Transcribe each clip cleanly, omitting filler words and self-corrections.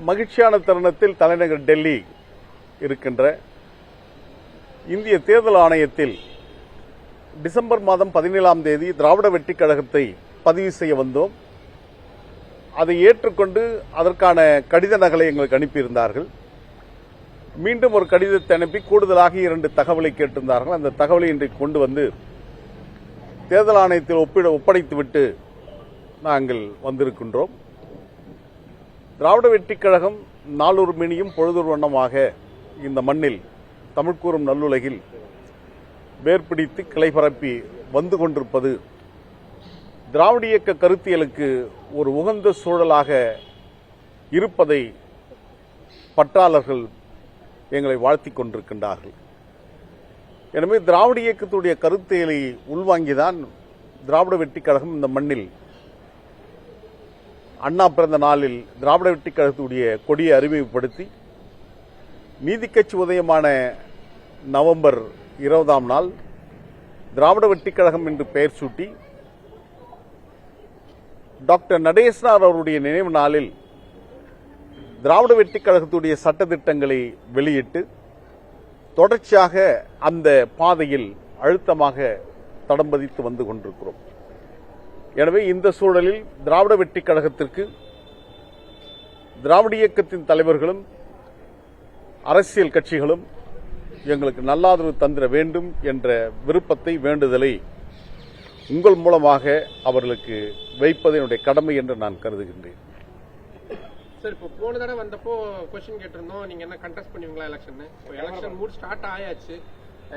மகிழ்ச்சியான தருணத்தில் தலைநகர் டெல்லி இருக்கின்ற இந்திய தேர்தல் ஆணையத்தில் டிசம்பர் மாதம் 17ஆம் தேதி திராவிட வெற்றிக் கழகத்தை பதிவு செய்ய வந்தோம். அதை ஏற்றுக்கொண்டு அதற்கான கடித நகலை எங்களுக்கு அனுப்பியிருந்தார்கள். மீண்டும் ஒரு கடிதத்தை அனுப்பி கூடுதலாக 2 தகவலை கேட்டிருந்தார்கள். அந்த தகவலை இன்றைக்கு கொண்டு வந்து தேர்தல் ஆணையத்தில் ஒப்படைத்துவிட்டு நாங்கள் வந்திருக்கின்றோம். திராவிட வெற்றிக் கழகம் நாளொரு மேனியும் பொழுதொரு வண்ணமாக இந்த மண்ணில் தமிழ் கூறும் நல்லுலகில் வேர்பிடித்து கிளை பரப்பி வந்து கொண்டிருப்பது திராவிட இயக்க கருத்தியலுக்கு ஒரு உகந்த சூழலாக இருப்பதை பற்றாளர்கள் எங்களை வாழ்த்திக் கொண்டிருக்கின்றார்கள். எனவே திராவிட இயக்கத்துடைய கருத்தியலை உள்வாங்கிதான் திராவிட வெற்றிக் கழகம் இந்த மண்ணில் அண்ணா பிறந்த நாளில் திராவிட வெற்றிக் கழகத்துடைய கொடியை அறிமுகப்படுத்தி நீதிக்கட்சி உதயமான நவம்பர் 20ஆம் நாள் திராவிட வெற்றிக் கழகம் என்று பெயர் சூட்டி டாக்டர் நடேசனார் அவருடைய நினைவு நாளில் திராவிட வெற்றிக் கழகத்துடைய சட்டத்திட்டங்களை வெளியிட்டு தொடர்ச்சியாக அந்த பாதையில் அழுத்தமாக தடம் பதித்து வந்து கொண்டிருக்கிறோம். எனவே இந்த சூழலில் திராவிட வெற்றிக் கழகத்திற்கு திராவிட இயக்கத்தின் தலைவர்களும் அரசியல் கட்சிகளும் எங்களுக்கு நல்லாதரவு தந்திர வேண்டும் என்ற விருப்பத்தை வேண்டுதலை உங்கள் மூலமாக அவர்களுக்கு வைப்பது என்னுடைய கடமை என்று நான் கருதுகின்றேன். சார், இப்போ போன தடவை வந்தப்போ கொஸ்டின் கேட்டிருந்தோம், நீங்க என்ன கண்டெஸ்ட் பண்ணுவீங்களா எலெக்ஷன்? எலெக்ஷன் மூட் ஸ்டார்ட் ஆயாச்சு,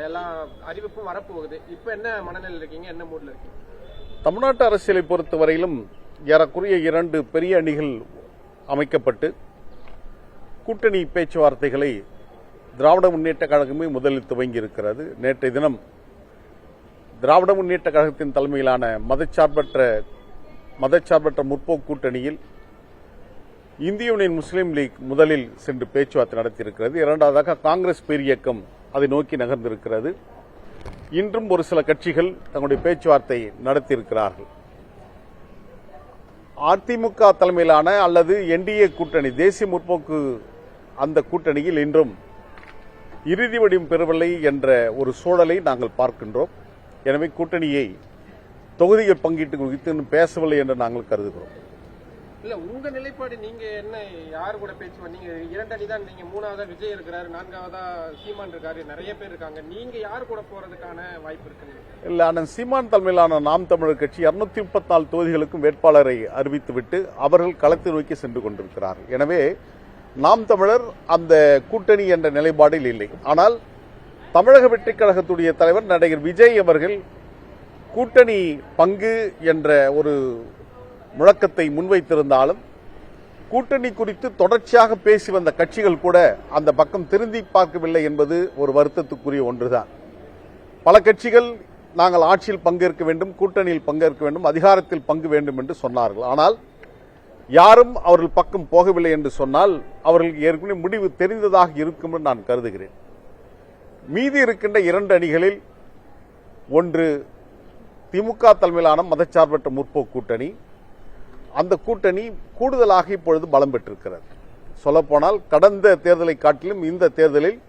எல்லாம் அறிவிப்பும் வரப்போகுது. இப்போ என்ன மனநிலையில் இருக்கீங்க, என்ன மூட்ல இருக்கீங்க? தமிழ்நாட்டு அரசியலை பொறுத்தவரையிலும் ஏறக்குறைய 2 பெரிய அணிகள் அமைக்கப்பட்டு கூட்டணி பேச்சுவார்த்தைகளை திராவிட முன்னேற்ற கழகமே முதலில் துவங்கி இருக்கிறது. நேற்றைய தினம் திராவிட முன்னேற்ற கழகத்தின் தலைமையிலான மதச்சார்பற்ற முற்போக்கு கூட்டணியில் இந்திய யூனியன் முஸ்லீம் லீக் முதலில் சென்று பேச்சுவார்த்தை நடத்தியிருக்கிறது. இரண்டாவதாக காங்கிரஸ் பேரியக்கம் அதை நோக்கி நகர்ந்திருக்கிறது. இன்றும் ஒரு சில கட்சிகள் தங்களுடைய பேச்சுவார்த்தை நடத்தியிருக்கிறார்கள். அதிமுக தலைமையிலான அல்லது என்டிஏ கூட்டணி தேசிய முற்போக்கு அந்த கூட்டணியில் இன்றும் இறுதி வடிவம் பெறவில்லை என்ற ஒரு சூழலை நாங்கள் பார்க்கின்றோம். எனவே கூட்டணியை தொகுதிகள் பங்கீட்டு குறித்து பேசவில்லை என்று நாங்கள் கருதுகிறோம். இல்ல, உங்க நிலைப்பாடு நீங்க என்ன, யாரு கூட பேச்சு? நீங்க 2 அணி தான், நீங்க 3ஆவதா விஜய் இருக்காரு, 4ஆவதா சீமான் இருக்காரு, நிறைய பேர் இருக்காங்க. நீங்க யாரு கூட போறதுக்கான வாய்ப்பு இருக்கு? இல்ல, அண்ணன் சீமான் தலைமையிலான நாம் தமிழர் கட்சி 234 தொகுதிகளுக்கும் வேட்பாளரை அறிவித்துவிட்டு அவர்கள் களத்தை நோக்கி சென்று கொண்டிருக்கிறார்கள். எனவே நாம் தமிழர் அந்த கூட்டணி என்ற நிலைப்பாடில் இல்லை. ஆனால் தமிழக வெற்றிக் கழகத்துடைய தலைவர் நடிகர் விஜய் அவர்கள் கூட்டணி பங்கு என்ற ஒரு முழக்கத்தை முன்வைத்திருந்தாலும் கூட்டணி குறித்து தொடர்ச்சியாக பேசி வந்த கட்சிகள் கூட அந்த பக்கம் திரும்பி பார்க்கவில்லை என்பது ஒரு வருத்தத்துக்குரிய ஒன்றுதான். பல கட்சிகள் நாங்கள் ஆட்சியில் பங்கேற்க வேண்டும், கூட்டணியில் பங்கேற்க வேண்டும், அதிகாரத்தில் பங்கு வேண்டும் என்று சொன்னார்கள். ஆனால் யாரும் அவர்கள் பக்கம் போகவில்லை என்று சொன்னால் அவர்களுக்கு ஏற்கனவே முடிவு தெரிந்ததாக இருக்கும் என்று நான் கருதுகிறேன். மீதி இருக்கின்ற 2 அணிகளில் ஒன்று திமுக தலைமையிலான மதச்சார்பற்ற முற்போக்கு கூட்டணி. அந்த கூட்டணி கூடுதலாக இப்பொழுது பலம் பெற்றிருக்கிறது. சொல்லப்போனால் கடந்த தேர்தலை காட்டிலும் இந்த தேர்தலில்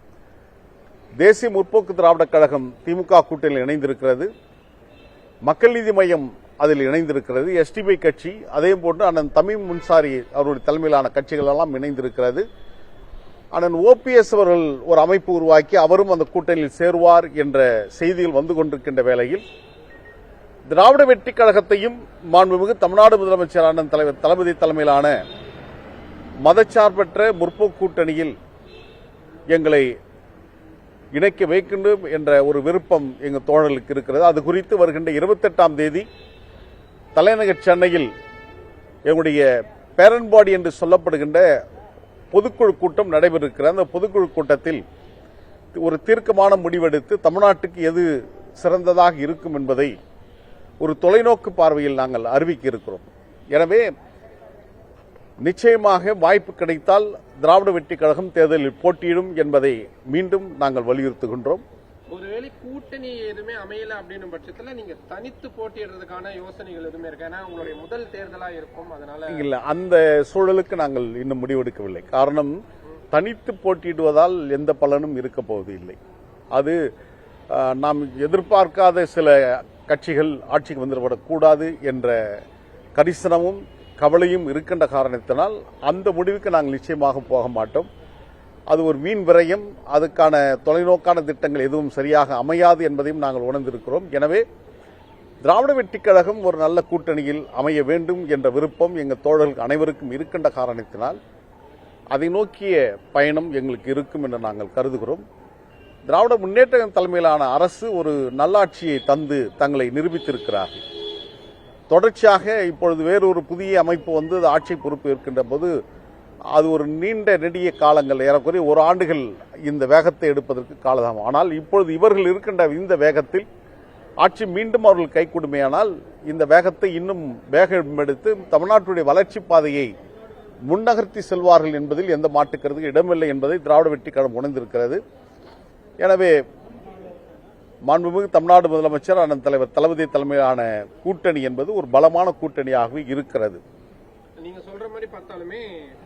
தேசிய முற்போக்கு திராவிட கழகம் திமுக கூட்டணியில் இணைந்திருக்கிறது. மக்கள் நீதி மையம் அதில் இணைந்திருக்கிறது. எஸ்டிபி கட்சி அதே போன்று அண்ணன் தமீம் முன்சாரி அவருடைய தலைமையிலான கட்சிகள் எல்லாம் இணைந்திருக்கிறது. அண்ணன் ஓபிஎஸ் அவர்கள் ஒரு அமைப்பு உருவாக்கி அவரும் அந்த கூட்டணியில் சேருவார் என்ற செய்திகள் வந்து கொண்டிருக்கின்ற வேளையில் திராவிட வெற்றிக் கழகத்தையும் மாண்புமிகு தமிழ்நாடு முதலமைச்சரான தலைவர் தளபதி தலைமையிலான மதச்சார்பற்ற முற்போக்கு கூட்டணியில் எங்களை இணைக்க வைக்கின்றோம் என்ற ஒரு விருப்பம் எங்கள் தோழர்களுக்கு இருக்கிறது. அது குறித்து வருகின்ற 28ஆம் தேதி தலைநகர் சென்னையில் எங்களுடைய பேரண்ட் பாடி என்று சொல்லப்படுகின்ற பொதுக்குழு கூட்டம் நடைபெறுகிறது. அந்த பொதுக்குழு கூட்டத்தில் ஒரு தீர்க்கமான முடிவெடுத்து தமிழ்நாட்டுக்கு எது சிறந்ததாக இருக்கும் என்பதை ஒரு தொலைநோக்கு பார்வையில் நாங்கள் அறிவிக்க இருக்கிறோம். எனவே நிச்சயமாக வாய்ப்பு கிடைத்தால் திராவிட வெற்றிக் கழகம் தேர்தலில் போட்டியிடும் என்பதை மீண்டும் நாங்கள் வலியுறுத்துகின்றோம். ஒருவேளை கூட்டணி எதுவுமே அமையல அப்படின்னும் பட்சத்துல நீங்க தனித்து போட்டியிடுறதுக்கான யோசனைகள் எதுவுமே இருக்கு? ஏன்னா உங்களுடைய முதல் தேர்தலா இருக்கும், அதனால இல்ல, அந்த சூழலுக்கு நாங்கள் இன்னும் முடிவெடுக்கவில்லை. காரணம், தனித்து போட்டியிடுவதால் எந்த பலனும் இருக்க போவது இல்லை. அது நாம் எதிர்பார்க்காத சில கட்சிகள் ஆட்சிக்கு வந்துவிடக்கூடாது என்ற கரிசனமும் கவலையும் இருக்கின்ற காரணத்தினால் அந்த முடிவுக்கு நாங்கள் நிச்சயமாக போக மாட்டோம். அது ஒரு வீண் விரயம், அதுக்கான தொலைநோக்கான திட்டங்கள் எதுவும் சரியாக அமையாது என்பதையும் நாங்கள் உணர்ந்திருக்கிறோம். எனவே திராவிட வெற்றிக் கழகம் ஒரு நல்ல கூட்டணியில் அமைய வேண்டும் என்ற விருப்பம் எங்கள் தோழர்கள் அனைவருக்கும் இருக்கின்ற காரணத்தினால் அதை நோக்கிய பயணம் எங்களுக்கு இருக்கும் என்று நாங்கள் கருதுகிறோம். திராவிட முன்னேற்ற தலைமையிலான அரசு ஒரு நல்லாட்சியை தந்து தங்களை நிரூபித்திருக்கிறார்கள். தொடர்ச்சியாக இப்பொழுது வேறொரு புதிய அமைப்பு வந்து ஆட்சி பொறுப்பு இருக்கின்ற போது அது ஒரு நீண்ட நெடிய காலங்கள், ஏறக்குறைய ஒரு ஆண்டுகள் இந்த வேகத்தை எடுப்பதற்கு காலதாகும். ஆனால் இப்பொழுது இவர்கள் இருக்கின்ற இந்த வேகத்தில் ஆட்சி மீண்டும் அவர்கள் கைகூடுமையானால் இந்த வேகத்தை இன்னும் வேகம் எடுத்து தமிழ்நாட்டுடைய வளர்ச்சி பாதையை முன்னகர்த்தி செல்வார்கள் என்பதில் எந்த மாற்றுக்கிறது இடமில்லை என்பதை திராவிட வெற்றிக் கழகம் உணர்ந்திருக்கிறது. எனவே மாண்புமிகு தமிழ்நாடு முதலமைச்சர் அண்ணன் தலைவர் தளபதி தலைமையிலான கூட்டணி என்பது ஒரு பலமான கூட்டணியாகவே இருக்கிறது. நீங்க சொல்ற மாதிரி பார்த்தாலுமே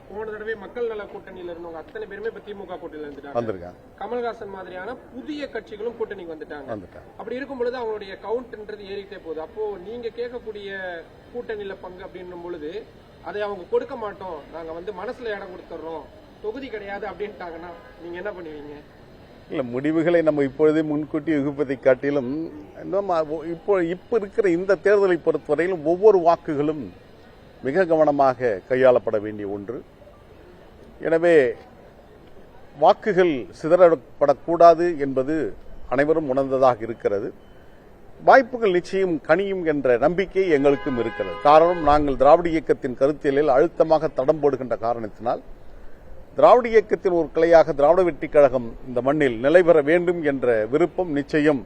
போன தடவை மக்கள் நல கூட்டணியில இருந்தவங்க அத்தனை பேருமே இப்ப திமுக கூட்டணியில வந்திருக்காங்க. கமல்ஹாசன் மாதிரியான புதிய கட்சிகளும் கூட்டணிக்கு வந்துட்டாங்க. அப்படி இருக்கும் பொழுது அவங்களுடைய கவுண்ட்ன்றது ஏறிட்டே போகுது. அப்போ நீங்க கேட்கக்கூடிய கூட்டணியில பங்கு அப்படின்னும் பொழுது அதை அவங்க கொடுக்க மாட்டோம், நாங்க வந்து மனசுல இடம் கொடுத்துறோம், தொகுதி கிடையாது அப்படின்ட்டாங்கன்னா நீங்க என்ன பண்ணுவீங்க? இல்ல, முடிவுகளை நம்ம இப்பொழுதே முன்கூட்டி வகுப்பதை காட்டிலும் இப்போ இருக்கிற இந்த தேர்தலை பொறுத்தவரையிலும் ஒவ்வொரு வாக்குகளும் மிக கவனமாக கையாளப்பட வேண்டிய ஒன்று. எனவே வாக்குகள் சிதறப்படக்கூடாது என்பது அனைவரும் உணர்ந்ததாக இருக்கிறது. வாய்ப்புகள் நிச்சயம் கனியும் என்ற நம்பிக்கை எங்களுக்கும் இருக்கிறது. காரணம், நாங்கள் திராவிட இயக்கத்தின் கருத்தியலில் அழுத்தமாக தடம் போடுகின்ற காரணத்தினால் திராவிட இயக்கத்தின் ஒரு கிளையாக திராவிட வெற்றிக் கழகம் இந்த மண்ணில் நிலை பெற வேண்டும் என்ற விருப்பம் நிச்சயம்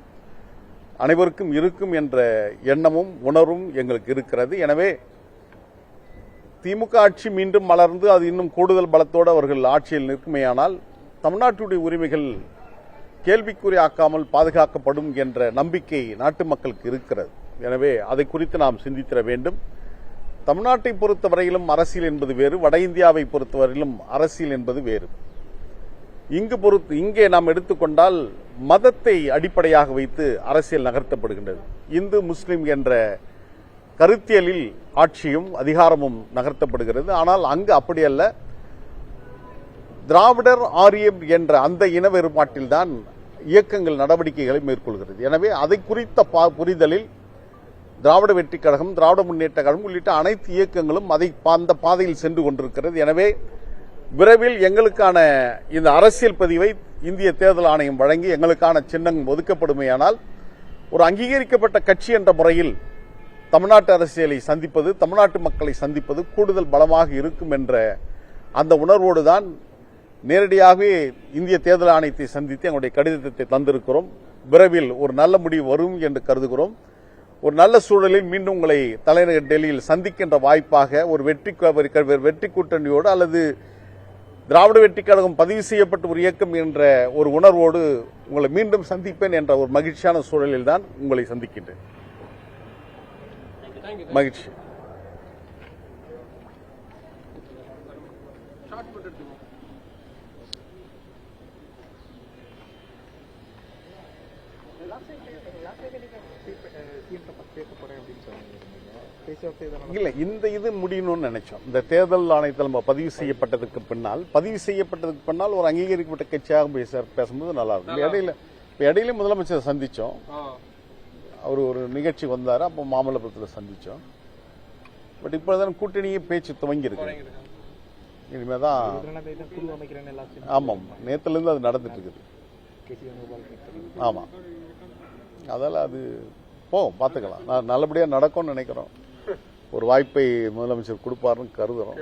அனைவருக்கும் இருக்கும் என்ற எண்ணமும் உணர்வும் எங்களுக்கு இருக்கிறது. எனவே திமுக ஆட்சி மீண்டும் மலர்ந்து அது இன்னும் கூடுதல் பலத்தோடு அவர்கள் ஆட்சியில் நிற்குமேயானால் தமிழ்நாட்டுடைய உரிமைகள் கேள்விக்குறியாக்காமல் பாதுகாக்கப்படும் என்ற நம்பிக்கை நாட்டு மக்களுக்கு இருக்கிறது. எனவே அதை குறித்து நாம் சிந்தித்திட வேண்டும். தமிழ்நாட்டை பொறுத்தவரையிலும் அரசியல் என்பது வேறு, வட இந்தியாவை பொறுத்தவரையிலும் அரசியல் என்பது வேறு. இங்கே நாம் எடுத்துக்கொண்டால் மதத்தை அடிப்படையாக வைத்து அரசியல் நகர்த்தப்படுகின்றது. இந்து முஸ்லிம் என்ற கருத்தியலில் ஆட்சியும் அதிகாரமும் நகர்த்தப்படுகிறது. ஆனால் அங்கு அப்படி அல்ல. திராவிடர் ஆரியம் என்ற அந்த இன வேறுபாட்டில்தான் இயக்கங்கள் நடவடிக்கைகளை மேற்கொள்கிறது. எனவே அதை குறித்த புரிதலில் திராவிட வெற்றிக் கழகம், திராவிட முன்னேற்ற கழகம் உள்ளிட்ட அனைத்து இயக்கங்களும் அந்த பாதையில் சென்று கொண்டிருக்கிறது. எனவே விரைவில் எங்களுக்கான இந்த அரசியல் பதிவை இந்திய தேர்தல் ஆணையம் வழங்கி எங்களுக்கான சின்னம் ஒதுக்கப்படுமையானால் ஒரு அங்கீகரிக்கப்பட்ட கட்சி என்ற முறையில் தமிழ்நாட்டு அரசியலை சந்திப்பது, தமிழ்நாட்டு மக்களை சந்திப்பது கூடுதல் பலமாக இருக்கும் என்ற அந்த உணர்வோடு தான் நேரடியாகவே இந்திய தேர்தல் ஆணையத்தை சந்தித்து எங்களுடைய கடிதத்தை தந்திருக்கிறோம். விரைவில் ஒரு நல்ல முடிவு வரும் என்று கருதுகிறோம். ஒரு நல்ல சூழலில் மீண்டும் உங்களை தலைநகர் டெல்லியில் சந்திக்கின்ற வாய்ப்பாக ஒரு வெற்றி கூட்டணியோடு அல்லது திராவிட வெற்றிக் கழகம் பதிவு செய்யப்பட்ட ஒரு இயக்கம் என்ற ஒரு உணர்வோடு உங்களை மீண்டும் சந்திப்பேன் என்ற ஒரு மகிழ்ச்சியான சூழலில் தான் உங்களை சந்திக்கின்றேன். மகிழ்ச்சி. இல்ல, இந்த இது முடியணும்னு நினைச்சோம். இந்த தேர்தல் ஆணையத்தில் நம்ம பதிவு செய்யப்பட்டதுக்கு பின்னால் ஒரு அங்கீகரிக்கப்பட்ட கட்சியாக பேசும்போது நல்லா இருக்கும். இடையில முதலமைச்சர் சந்திச்சோம். அவர் ஒரு நிகழ்ச்சி வந்தாரு, அப்போ மாமல்லபுரத்தில் சந்திச்சோம். பட் இப்பதான் கூட்டணியே பேச்சு துவங்கி இருக்கு. இனிமேதான் ஆமாம், நேத்துல இருந்து அது நடந்துட்டு இருக்குது. ஆமா, அதெல்லாம் அது பார்த்துக்கலாம். நல்லபடியா நடக்கும்னு நினைக்கிறோம். ஒரு வாய்ப்பை முதலமைச்சர் கொடுப்பாருன்னு கருதுறோம்.